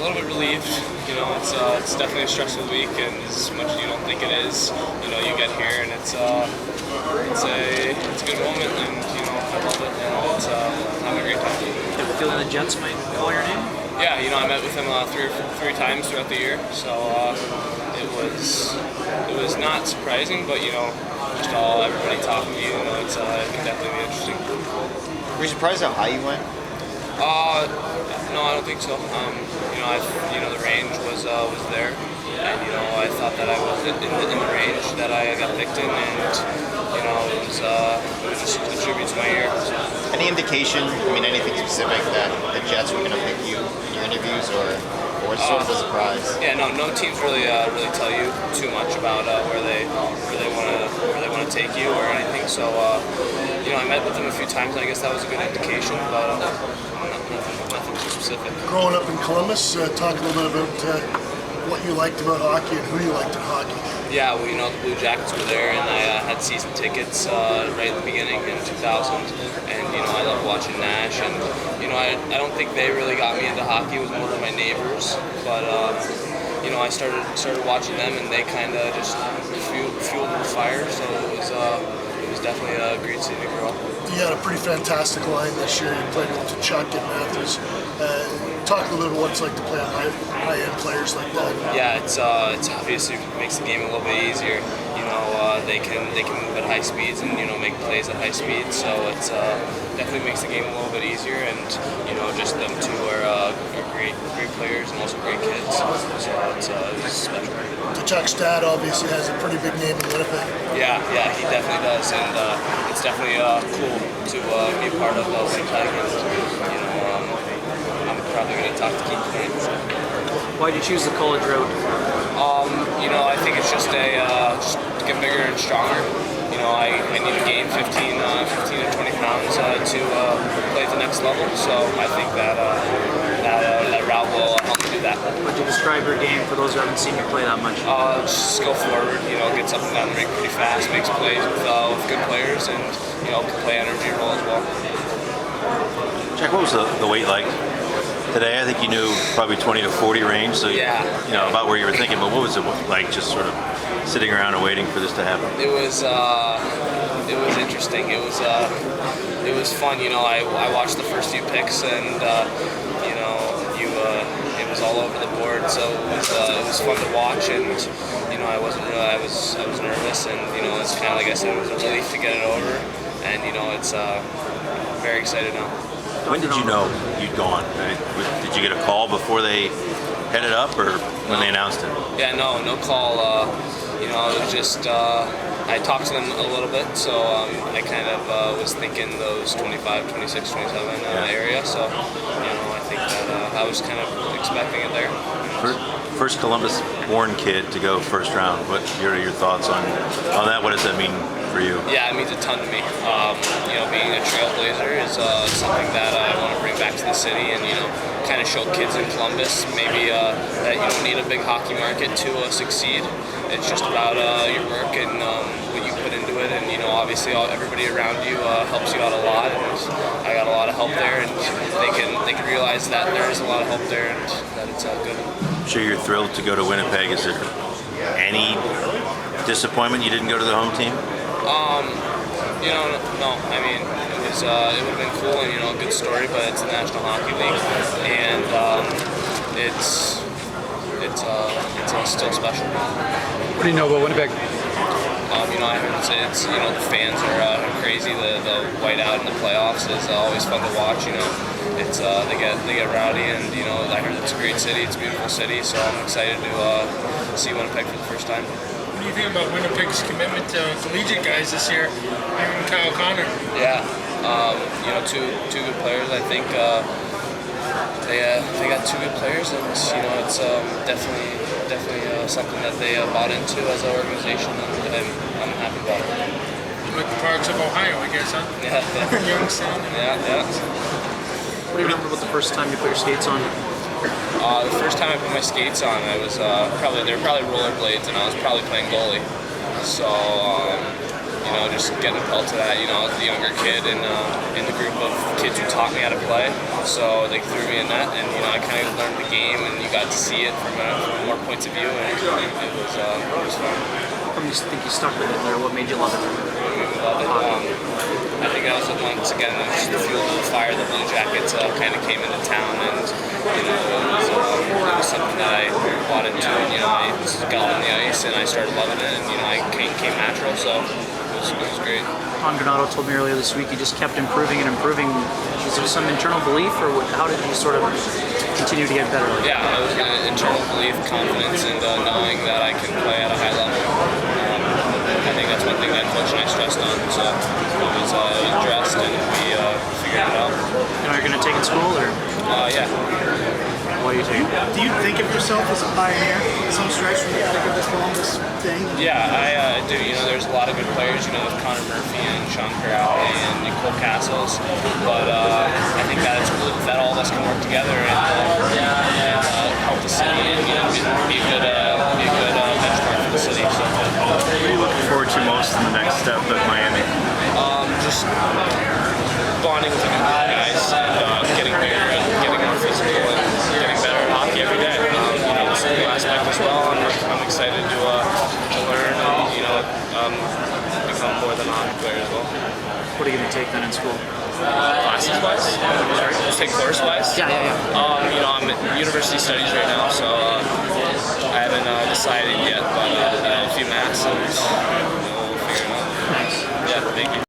little bit relieved. You know, it's definitely a stressful week, and as much as you don't think it is, you know, you get here and it's a good moment, and you know, I love it. You know, it's having a great time. Do you have a feeling the Jets might call your name? Yeah, you know, I met with him three times throughout the year, so it was not surprising, but you know, just everybody talking to you, you know, it can definitely be interesting. Were you surprised how high you went? No, I don't think so. You know, the range was there, and you know, I thought that I was in the range that I got picked in, and you know, it was just a tribute to my year. So. Any indication? I mean, anything specific that the Jets were going to pick you in your interviews, or sort of a surprise? Yeah, no teams really tell you too much about where they want to take you or anything. So you know, I met with them a few times, and I guess that was a good indication, but nothing too specific. Growing up in Columbus, talk a little bit about what you liked about hockey and who you liked in hockey. Yeah, well, you know, the Blue Jackets were there, and I had season tickets right at the beginning in 2000, and you know, I loved watching Nash, and you know, I don't think they really got me into hockey. It was more of my neighbors, but you know, I started watching them, and they kind of just fueled the fire. So it was definitely a great city to grow up. You had a pretty fantastic line this year. You played with Chuck and Matthews. Talk a little bit what it's like to play on high-end players like that. Yeah, it's obviously makes the game a little bit easier. You know, they can move at high speeds and you know make plays at high speeds. So it's definitely makes the game a little bit easier. And you know, just them two are great players and also great kids. So it's special. Chuck's dad obviously has a pretty big name in Winnipeg. Yeah, he definitely does, and it's definitely cool to be a part of Winnipeg. And you know, I'm probably going to talk to Keith tonight. So. Why did you choose the college route? You know, I think it's just just to get bigger and stronger. You know, I need to gain 15 to 20 pounds to play at the next level. So I think that route will help me do that. Would you describe your game for those who haven't seen you play that much? Just go forward. You know, gets up and down the rink pretty fast, makes plays with good players, and you know, can play energy role as well. Jack, what was the weight like today? I think you knew probably 20 to 40 range, so yeah, you know about where you were thinking. But what was it like, just sort of sitting around and waiting for this to happen? It was interesting. It was fun. You know, I watched the first few picks, and you know, it was all over the board. So it was fun to watch, and you know, I was nervous, and you know, it's kind of like I said, it was a relief to get it over, and you know, it's very excited now. When did you know you'd gone? Did you get a call before they headed up, or when they announced it? Yeah, no call. You know, it was just I talked to them a little bit, so I kind of was thinking those 25, 26, 27 area. So you know, I think that I was kind of expecting it there. First Columbus-born kid to go first round. What are your thoughts on that? What does that mean for you? Yeah, it means a ton to me. You know, being a trailblazer is something that I want to bring back to the city, and you know, kind of show kids in Columbus maybe that you don't need a big hockey market to succeed. It's just about your work and what you put into it, and you know, obviously everybody around you helps you out a lot, and I got a lot of help there, and they can realize that there is a lot of help there, and that it's good. I'm sure you're thrilled to go to Winnipeg. Is there any disappointment you didn't go to the home team? You know, no. I mean, it would have been cool and you know, a good story, but it's the National Hockey League, and it's still special. What do you know about Winnipeg? You know, I heard it's you know, the fans are crazy. The whiteout in the playoffs is always fun to watch. You know, it's they get rowdy, and you know, I heard it's a great city. It's a beautiful city, so I'm excited to see Winnipeg for the first time. What do you think about Winnipeg's commitment to collegiate guys this year? Even Kyle Connor. Yeah, you know, two good players. I think they got two good players, and you know, it's definitely something that they bought into as an organization, and I'm happy about it. Like the parks of Ohio, I guess, huh? Yeah. Youngstown. Yeah. What do you remember about the first time you put your skates on? The first time I put my skates on, I was they were probably rollerblades, and I was probably playing goalie. So just getting appalled to that. I was the younger kid in the group of kids who taught me how to play. So they threw me in that, and I kind of learned the game, and you got to see it from more points of view, and it was fun. How come you think you stuck with it there? What made you love it? Love it. I think that was once again just the fuel of the fire. The Blue Jackets kind of came into town, and it was something that I bought into. And I got on the ice, and I started loving it, and I came natural. So it was great. Donato told me earlier this week you just kept improving and improving. Is there some internal belief, or how did you sort of continue to get better? Yeah, it was an internal belief, confidence, and knowing that I can play at a high level. I think that's one thing that Coach and I stressed on. So it was addressed, and we figured it out. You know you're going to take it to school, or? Yeah. What are you taking? Do you think of yourself as a pioneer in some stretch when you think of the Columbus thing? Yeah, I do. There's a lot of good players, with Connor Murphy and Sean Corrali and Nicole Castles, but I think that that all of us can work together and help the city and be a good benchmark for the city. So, what are you looking forward to most in the next step at Miami? Just bonding with the guys and getting bigger and getting more physical and getting better at hockey every day. The social aspect as well, and I'm excited to learn and become more than a hockey player as well. What are you going to take then in school? Classes wise, just take course wise. Yeah. I'm at university studies right now, so I haven't decided yet, but I have a few maths, and we'll figure it out. Nice. Yeah, thank you.